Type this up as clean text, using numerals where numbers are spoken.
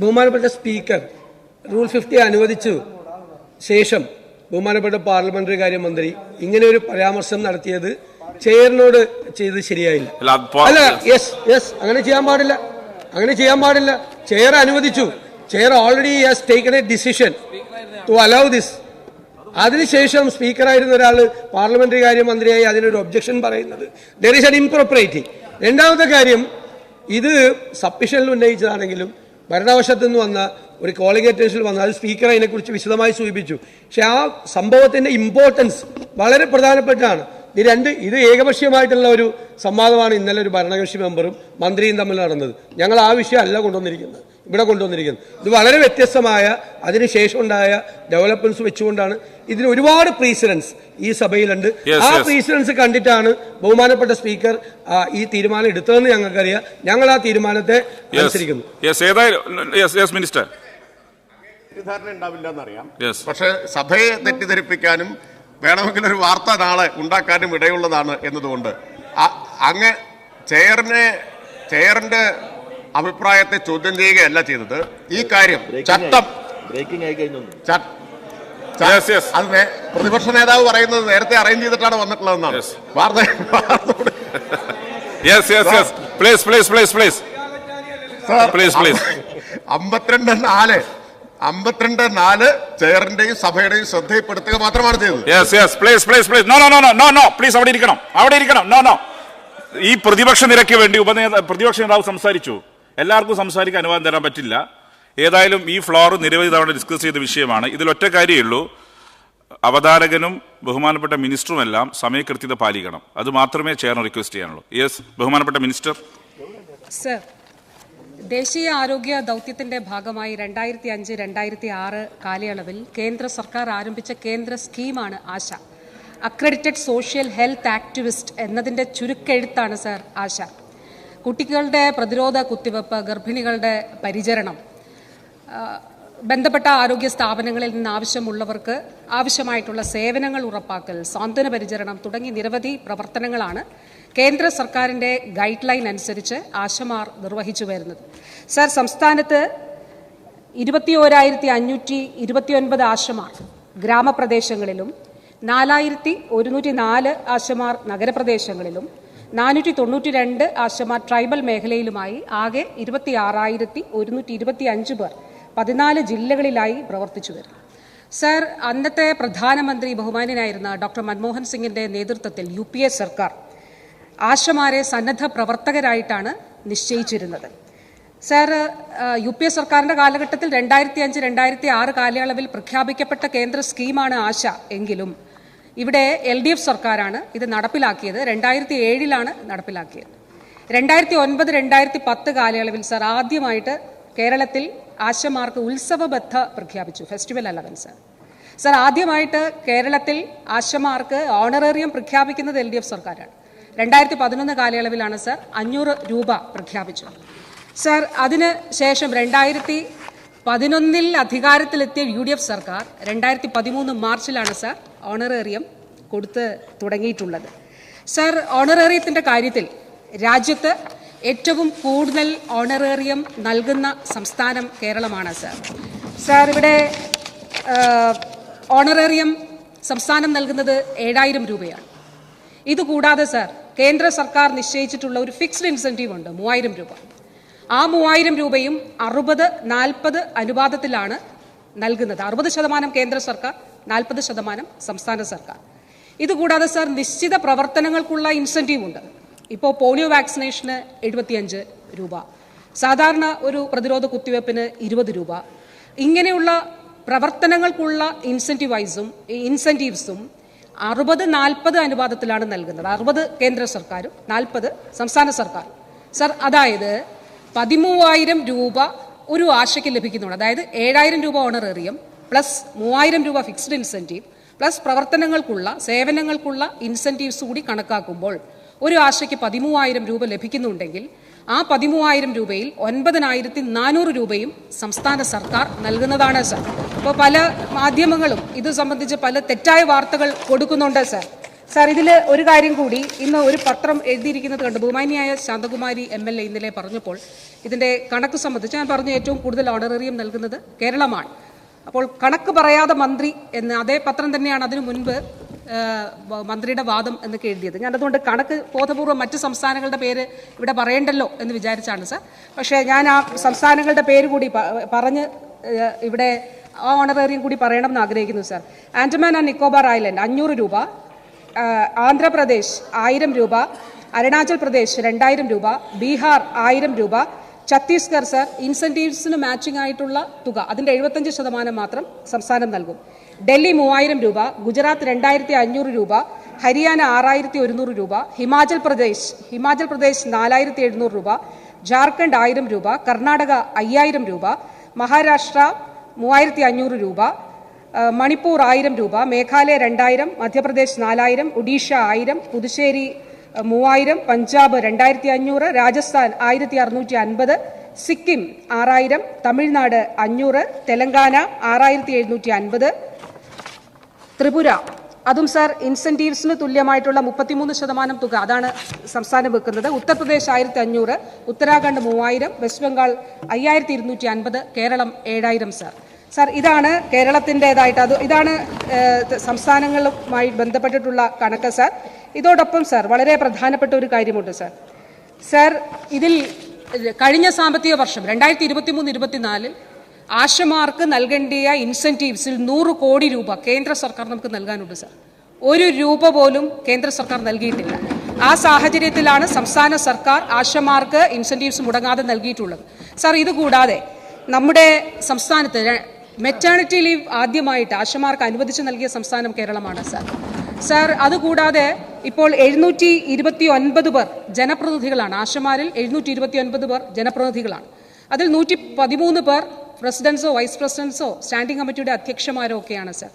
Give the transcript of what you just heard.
ബഹുമാനപ്പെട്ട speaker rule 50 അനുവദിച്ചു ശേഷം ബഹുമാനപ്പെട്ട പാർലമെന്ററി കാര്യമന്ത്രി ഇങ്ങനെ ഒരു പരാമർശം നടത്തിയത് ചെയറിനോട് ചെയ്ത് ശരിയായില്ല. അല്ല, യെസ് അങ്ങനെ ചെയ്യാൻ പാടില്ല. ചെയർ അനുവദിച്ചു. Chair already has taken a decision to allow this. അതിനുശേഷം സ്പീക്കറായിരുന്ന ഒരാൾ പാർലമെന്ററി കാര്യമന്ത്രിയായി അതിനൊരു ഒബ്ജക്ഷൻ പറയുന്നത് ദർ ഈസ് ആൻ ഇംപ്രോപ്രിറ്റി. രണ്ടാമത്തെ കാര്യം, ഇത് സബ്മിഷനിൽ ഉന്നയിച്ചതാണെങ്കിലും ഭരണവശത്തു നിന്ന് വന്ന ഒരു കോളിഗേറ്റേഴ്സിൽ വന്ന അത് സ്പീക്കർ അതിനെക്കുറിച്ച് വിശദമായി സൂചിപ്പിച്ചു. പക്ഷെ ആ സംഭവത്തിന്റെ ഇമ്പോർട്ടൻസ് വളരെ പ്രധാനപ്പെട്ടാണ്. ഇത് ഏകപക്ഷീയമായിട്ടുള്ള ഒരു സംവാദമാണ് ഇന്നലെ ഒരു ഭരണകക്ഷി മെമ്പറും മന്ത്രിയും തമ്മിൽ നടന്നത്. ഞങ്ങൾ ആ വിഷയം അല്ല ഇവിടെ കൊണ്ടുവന്നിരിക്കുന്നത്. ഇത് വളരെ വ്യത്യസ്തമായ അതിനുശേഷം ഉണ്ടായ ഡെവലപ്മെന്റ്സ് വെച്ചുകൊണ്ടാണ്. ഇതിന് ഒരുപാട് പ്രീസിഡൻസ് ഈ സഭയിലുണ്ട്. ആ പ്രീസിഡൻസ് കണ്ടിട്ടാണ് ബഹുമാനപ്പെട്ട സ്പീക്കർ ഈ തീരുമാനം എടുത്തതെന്ന് ഞങ്ങൾക്കറിയാം. ഞങ്ങൾ ആ തീരുമാനത്തെ അനുസരിക്കുന്നു. തെറ്റിദ്ധാരണ ഉണ്ടാവില്ല എന്നറിയാം. പക്ഷെ സഭയെ തെറ്റിദ്ധരിപ്പിക്കാനും വേണമെങ്കിൽ ഒരു വാർത്ത നാളെ ഉണ്ടാക്കാനും ഇടയുള്ളതാണ് എന്നതുകൊണ്ട് അങ്ങ് ചെയറിന്റെ അഭിപ്രായത്തെ ചോദ്യം ചെയ്യുകയല്ല ചെയ്തത്. ഈ കാര്യം ചട്ടം അത് പ്രതിപക്ഷ നേതാവ് പറയുന്നത് നേരത്തെ അറേഞ്ച് ചെയ്തിട്ടാണ് വന്നിട്ടുള്ളതെന്നാണ് വാർത്ത. 52-4 ചെയറിന്റെയും സഭയുടെയും ശ്രദ്ധയിൽപ്പെടുത്തുക മാത്രമാണ് ചെയ്തത്. അവിടെ ഇരിക്കണം. ഈ പ്രതിപക്ഷ നിരക്ക് വേണ്ടി പ്രതിപക്ഷ നേതാവ് സംസാരിച്ചു. എല്ലാവർക്കും സംസാരിക്കാൻ അനുവാദം തരാൻ പറ്റില്ല. ഏതായാലും ഈ ഫ്ലോർ നിരവധി തവണ ഡിസ്കസ് ചെയ്ത വിഷയമാണ്. ഇതിലൊറ്റ കാര്യമുള്ളൂ, അവതാരകനും ബഹുമാനപ്പെട്ട മിനിസ്റ്ററുമെല്ലാം സമയകൃത്യത പാലിക്കണം. അത് മാത്രമേ ചെയറിന് റിക്വസ്റ്റ് ചെയ്യാനുള്ളൂ. ബഹുമാനപ്പെട്ട മിനിസ്റ്റർ. സർ, ദേശീയ ആരോഗ്യ ദൗത്യത്തിന്റെ ഭാഗമായി 2005-2006 കാലയളവിൽ കേന്ദ്ര സർക്കാർ ആരംഭിച്ച കേന്ദ്ര സ്കീമാണ് ആശ. അക്രഡിറ്റഡ് സോഷ്യൽ ഹെൽത്ത് ആക്ടിവിസ്റ്റ് എന്നതിന്റെ ചുരുക്കെഴുത്താണ് സർ ആശ. കുട്ടികളുടെ പ്രതിരോധ കുത്തിവെപ്പ്, ഗർഭിണികളുടെ പരിചരണം, ബന്ധപ്പെട്ട ആരോഗ്യ സ്ഥാപനങ്ങളിൽ നിന്ന് ആവശ്യമുള്ളവർക്ക് ആവശ്യമായിട്ടുള്ള സേവനങ്ങൾ ഉറപ്പാക്കൽ, സാന്ത്വന പരിചരണം തുടങ്ങി നിരവധി പ്രവർത്തനങ്ങളാണ് കേന്ദ്ര സർക്കാരിൻ്റെ ഗൈഡ് ലൈൻ അനുസരിച്ച് ആശമാർ നിർവഹിച്ചു വരുന്നത്. സർ, സംസ്ഥാനത്ത് 21,529 ആശമാർ ഗ്രാമപ്രദേശങ്ങളിലും 4,104 ആശമാർ നഗരപ്രദേശങ്ങളിലും 492 ആശമാർ ട്രൈബൽ മേഖലയിലുമായി ആകെ 26,125 പേർ 14 ജില്ലകളിലായി പ്രവർത്തിച്ചു വരുന്നു. സർ, അന്നത്തെ പ്രധാനമന്ത്രി ബഹുമാന്യനായിരുന്ന ഡോക്ടർ മൻമോഹൻ സിംഗിന്റെ നേതൃത്വത്തിൽ UPA സർക്കാർ ആശമാരെ സന്നദ്ധ പ്രവർത്തകരായിട്ടാണ് നിശ്ചയിച്ചിരുന്നത്. സർ, UPA സർക്കാരിന്റെ കാലഘട്ടത്തിൽ 2005-2006 കാലയളവിൽ പ്രഖ്യാപിക്കപ്പെട്ട കേന്ദ്ര സ്കീമാണ് ആശ എങ്കിലും ഇവിടെ LDF സർക്കാരാണ് ഇത് നടപ്പിലാക്കിയത്. 2007 നടപ്പിലാക്കിയത്. 2009-2010 കാലയളവിൽ സർ ആദ്യമായിട്ട് കേരളത്തിൽ ആശമാർക്ക് ഉത്സവബദ്ധ പ്രഖ്യാപിച്ചു. Festival allowance. സർ, ആദ്യമായിട്ട് കേരളത്തിൽ ആശമാർക്ക് ഓണറേറിയം പ്രഖ്യാപിക്കുന്നത് LDF സർക്കാരാണ്. 2011 കാലയളവിലാണ് സർ 500 രൂപ പ്രഖ്യാപിച്ചു. സർ, അതിന് ശേഷം 2011 അധികാരത്തിലെത്തിയ UDF സർക്കാർ 2013 മാർച്ചിലാണ് സർ ഓണറേറിയം കൊടുത്ത് തുടങ്ങിയിട്ടുള്ളത്. സർ, ഓണറേറിയത്തിൻ്റെ കാര്യത്തിൽ രാജ്യത്ത് ഏറ്റവും കൂടുതൽ ഓണറേറിയം നൽകുന്ന സംസ്ഥാനം കേരളമാണ് സർ. സർ, ഇവിടെ ഓണറേറിയം സംസ്ഥാനം നൽകുന്നത് 7,000 രൂപയാണ്. ഇതുകൂടാതെ സർ കേന്ദ്ര സർക്കാർ നിശ്ചയിച്ചിട്ടുള്ള ഒരു ഫിക്സ്ഡ് ഇൻസെൻറ്റീവ് ഉണ്ട്, 3,000 രൂപ. ആ 3,000 രൂപയും 60-40 അനുപാതത്തിലാണ് നൽകുന്നത്. 60% കേന്ദ്ര സർക്കാർ, 40% സംസ്ഥാന സർക്കാർ. ഇതുകൂടാതെ സർ നിശ്ചിത പ്രവർത്തനങ്ങൾക്കുള്ള ഇൻസെൻറ്റീവ് ഉണ്ട്. ഇപ്പോൾ പോളിയോ വാക്സിനേഷന് 75 രൂപ, സാധാരണ ഒരു പ്രതിരോധ കുത്തിവയ്പ്പിന് 20 രൂപ. ഇങ്ങനെയുള്ള പ്രവർത്തനങ്ങൾക്കുള്ള ഇൻസെൻറ്റീവ്സും 60-40 അനുപാതത്തിലാണ് നൽകുന്നത്. 60 കേന്ദ്ര സർക്കാരും 40 സംസ്ഥാന സർക്കാർ. സർ, അതായത് 13,000 രൂപ ഒരു ആശയ്ക്ക് ലഭിക്കുന്നുണ്ട്. അതായത് 7,000 രൂപ ഓണറേറിയം പ്ലസ് 3,000 രൂപ ഫിക്സ്ഡ് ഇൻസെൻറ്റീവ് പ്ലസ് പ്രവർത്തനങ്ങൾക്കുള്ള സേവനങ്ങൾക്കുള്ള ഇൻസെൻറ്റീവ്സ് കൂടി കണക്കാക്കുമ്പോൾ ഒരു ആശയ്ക്ക് 13,000 രൂപ ലഭിക്കുന്നുണ്ടെങ്കിൽ ആ 13,000 രൂപയിൽ 9,400 രൂപയും സംസ്ഥാന സർക്കാർ നൽകുന്നതാണ് സർ. ഇപ്പോൾ പല മാധ്യമങ്ങളും ഇത് സംബന്ധിച്ച് പല തെറ്റായ വാർത്തകൾ കൊടുക്കുന്നുണ്ട് സർ. സാർ, ഇതിൽ ഒരു കാര്യം കൂടി, ഇന്ന് ഒരു പത്രം എഴുതിയിരിക്കുന്നത് കണ്ട് ബഹുമാനിയായ ശാന്തകുമാരി MLA ഇന്നലെ പറഞ്ഞപ്പോൾ ഇതിന്റെ കണക്ക് സംബന്ധിച്ച് ഞാൻ പറഞ്ഞു ഏറ്റവും കൂടുതൽ ഓണറേറിയം നൽകുന്നത് കേരളമാണ്. അപ്പോൾ കണക്ക് പറയാതെ മന്ത്രി എന്ന് അതേ പത്രം തന്നെയാണ് അതിനു മുൻപ് മന്ത്രിയുടെ വാദം എന്നൊക്കെ എഴുതിയത്. ഞാനതുകൊണ്ട് കണക്ക് ബോധപൂർവ്വം മറ്റ് സംസ്ഥാനങ്ങളുടെ പേര് ഇവിടെ പറയണ്ടല്ലോ എന്ന് വിചാരിച്ചാണ് സാർ. പക്ഷേ ഞാൻ ആ സംസ്ഥാനങ്ങളുടെ പേര് കൂടി പറഞ്ഞ് ഇവിടെ ആ ഓണറേറിയം കൂടി പറയണം എന്ന് ആഗ്രഹിക്കുന്നു sir. Andaman and Nicobar island 500 രൂപ, ആന്ധ്രാപ്രദേശ് 1000 രൂപ, അരുണാചൽ പ്രദേശ് 2000 രൂപ, ബീഹാർ 1000 രൂപ, ഛത്തീസ്ഗഡ് സർ ഇൻസെന്റീവ്സിന് മാച്ചിങ് ആയിട്ടുള്ള തുക അതിന്റെ 75% മാത്രം സംസ്ഥാനം നൽകും. ഡൽഹി 3000 രൂപ, ഗുജറാത്ത് 2500 രൂപ, ഹരിയാന 6100 രൂപ, ഹിമാചൽ പ്രദേശ് 4700 രൂപ, ജാർഖണ്ഡ് 1000 രൂപ, കർണാടക 5000 രൂപ, മഹാരാഷ്ട്ര 3500 രൂപ, മണിപ്പൂർ 1000 രൂപ, മേഘാലയ 2000, മധ്യപ്രദേശ് 4000, ഒഡീഷ 1000, പുതുച്ചേരി 3000, പഞ്ചാബ് 2500, രാജസ്ഥാൻ 1650, സിക്കിം 6000, തമിഴ്നാട് 500, തെലങ്കാന 6750, ത്രിപുര അതും സാർ ഇൻസെന്റീവ്സിന് തുല്യമായിട്ടുള്ള 33% തുക അതാണ് സംസ്ഥാനം വെക്കുന്നത്. Uttar Pradesh 1500, Uttarakhand 3000, west Bengal 5250, Keralam 7000 sir. Sir, ഇതാണ് കേരളത്തിൻ്റെതായിട്ട് ഇതാണ് സംസ്ഥാനങ്ങളുമായി ബന്ധപ്പെട്ടിട്ടുള്ള കണക്ക് സാർ. ഇതോടൊപ്പം സാർ വളരെ പ്രധാനപ്പെട്ട ഒരു കാര്യമുണ്ട് സാർ. സാർ, ഇതിൽ കഴിഞ്ഞ സാമ്പത്തിക വർഷം 2023-24 ആശമാർക്ക് നൽകേണ്ടിയ ഇൻസെന്റീവ്സിൽ 100 കോടി രൂപ കേന്ദ്ര സർക്കാർ നമുക്ക് നൽകാനുണ്ട് സാർ. 1 രൂപ പോലും കേന്ദ്ര സർക്കാർ നൽകിയിട്ടില്ല. ആ സാഹചര്യത്തിലാണ് സംസ്ഥാന സർക്കാർ ആശമാർക്ക് ഇൻസെന്റീവ്സ് മുടങ്ങാതെ നൽകിയിട്ടുള്ളത്. സാർ, ഇതുകൂടാതെ നമ്മുടെ സംസ്ഥാനത്ത് മെറ്റേണിറ്റി ലീവ് ആദ്യമായിട്ട് ആശമാർക്ക് അനുവദിച്ച് നൽകിയ സംസ്ഥാനം കേരളമാണ് സാർ. സാർ, അതുകൂടാതെ ഇപ്പോൾ 729 പേർ ജനപ്രതിനിധികളാണ്. ആശമാരിൽ 729 പേർ ജനപ്രതിനിധികളാണ്. അതിൽ 113 പേർ പ്രസിഡന്റ്സോ വൈസ് പ്രസിഡന്റ്സോ സ്റ്റാൻഡിംഗ് കമ്മിറ്റിയുടെ അധ്യക്ഷന്മാരോ ഒക്കെയാണ് സാർ.